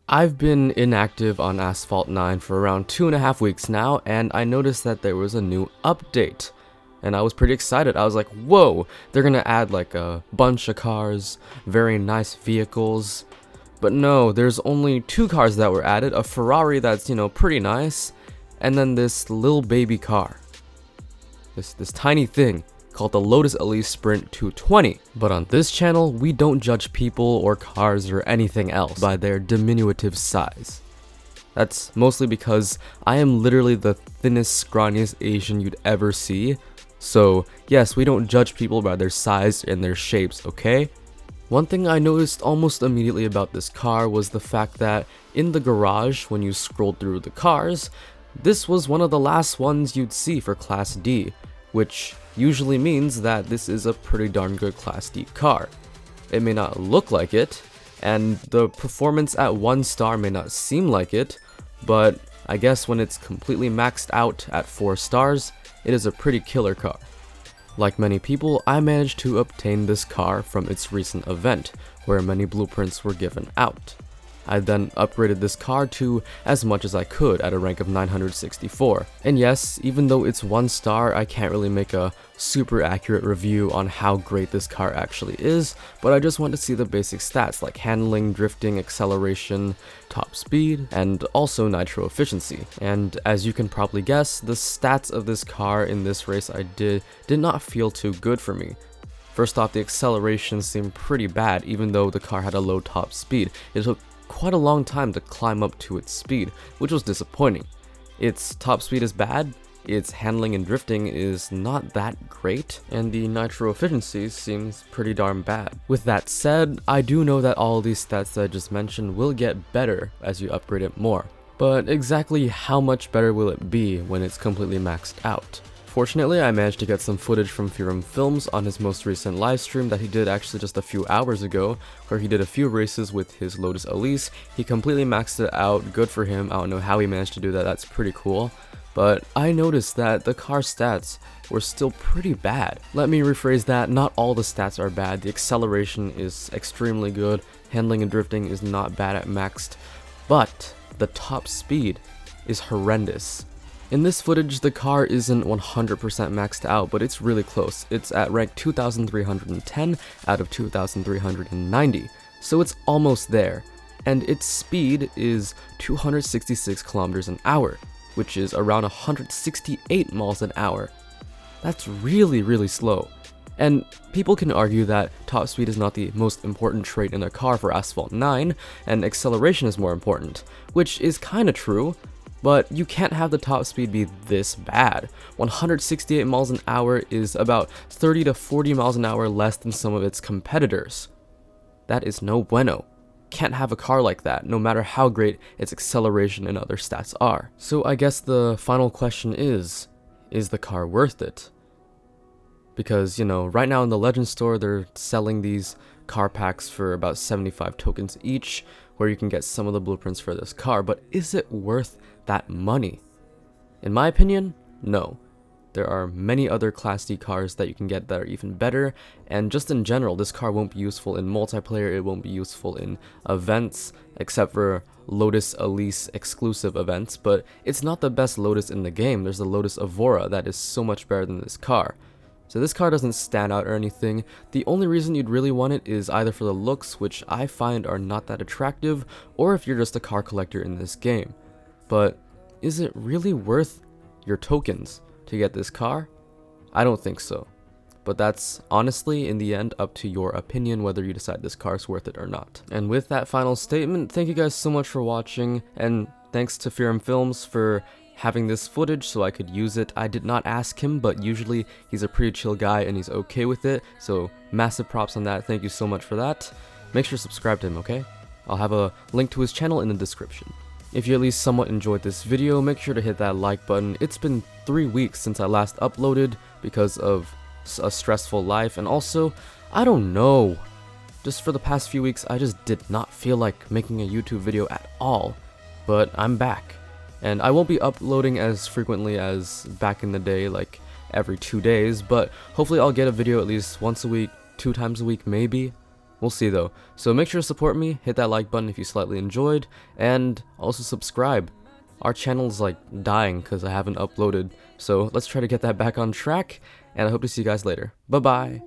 I've been inactive on Asphalt 9 for around 2.5 weeks now, and I noticed that there was a new update. And I was pretty excited. I was like, whoa, they're gonna add like a bunch of cars, very nice vehicles. But no, there's only 2 cars that were added, a Ferrari that's, pretty nice, and then this little baby car. This tiny thing called the LOTUS ELISE Sprint 220. But on this channel, we don't judge people or cars or anything else by their diminutive size. That's mostly because I am literally the thinnest, scrawniest Asian you'd ever see. So yes, we don't judge people by their size and their shapes, okay? One thing I noticed almost immediately about this car was the fact that in the garage, when you scrolled through the cars, this was one of the last ones you'd see for Class D, which usually means that this is a pretty darn good Class D car. It may not look like it, and the performance at 1 star may not seem like it, but I guess when it's completely maxed out at 4 stars, it is a pretty killer car. Like many people, I managed to obtain this car from its recent event, where many blueprints were given out. I then upgraded this car to as much as I could at a rank of 964. And yes, even though it's 1 star, I can't really make a super accurate review on how great this car actually is, but I just want to see the basic stats like handling, drifting, acceleration, top speed, and also nitro efficiency. And as you can probably guess, the stats of this car in this race I did not feel too good for me. First off, the acceleration seemed pretty bad even though the car had a low top speed. It took quite a long time to climb up to its speed, which was disappointing. Its top speed is bad, its handling and drifting is not that great, and the nitro efficiency seems pretty darn bad. With that said, I do know that all these stats that I just mentioned will get better as you upgrade it more. But exactly how much better will it be when it's completely maxed out? Fortunately, I managed to get some footage from Firam Films on his most recent livestream that he did actually just a few hours ago, where he did a few races with his LOTUS ELISE. He completely maxed it out, good for him. I don't know how he managed to do that, that's pretty cool. But I noticed that the car stats were still pretty bad. Let me rephrase that, not all the stats are bad. The acceleration is extremely good, handling and drifting is not bad at maxed, but the top speed is horrendous. In this footage, the car isn't 100% maxed out, but it's really close. It's at rank 2310 out of 2390, so it's almost there. And its speed is 266 kilometers an hour, which is around 168 miles an hour. That's really slow. And people can argue that top speed is not the most important trait in a car for Asphalt 9, and acceleration is more important, which is kinda true. But you can't have the top speed be this bad. 168 miles an hour is about 30 to 40 miles an hour less than some of its competitors. That is no bueno. Can't have a car like that, no matter how great its acceleration and other stats are. So I guess the final question is the car worth it? Because, right now in the Legend store, they're selling these car packs for about 75 tokens each, where you can get some of the blueprints for this car, but is it worth that money? In my opinion, no. There are many other Class D cars that you can get that are even better, and just in general, this car won't be useful in multiplayer, it won't be useful in events, except for LOTUS ELISE exclusive events, but it's not the best LOTUS in the game. There's the LOTUS Evora that is so much better than this car. So this car doesn't stand out or anything. The only reason you'd really want it is either for the looks, which I find are not that attractive, or if you're just a car collector in this game. But is it really worth your tokens to get this car? I don't think so. But that's honestly, in the end, up to your opinion whether you decide this car is worth it or not. And with that final statement, thank you guys so much for watching, and thanks to Firam Films for having this footage so I could use it. I did not ask him, but usually he's a pretty chill guy and he's okay with it, so massive props on that. Thank you so much for that. Make sure to subscribe to him, okay? I'll have a link to his channel in the description. If you at least somewhat enjoyed this video, make sure to hit that like button. It's been 3 weeks since I last uploaded because of a stressful life, and also, I don't know, just for the past few weeks I just did not feel like making a YouTube video at all, but I'm back. And I won't be uploading as frequently as back in the day, like every 2 days, but hopefully I'll get a video at least once a week, 2 times a week maybe. We'll see though. So make sure to support me, hit that like button if you slightly enjoyed, and also subscribe. Our channel's like dying because I haven't uploaded, so let's try to get that back on track, and I hope to see you guys later. Bye bye!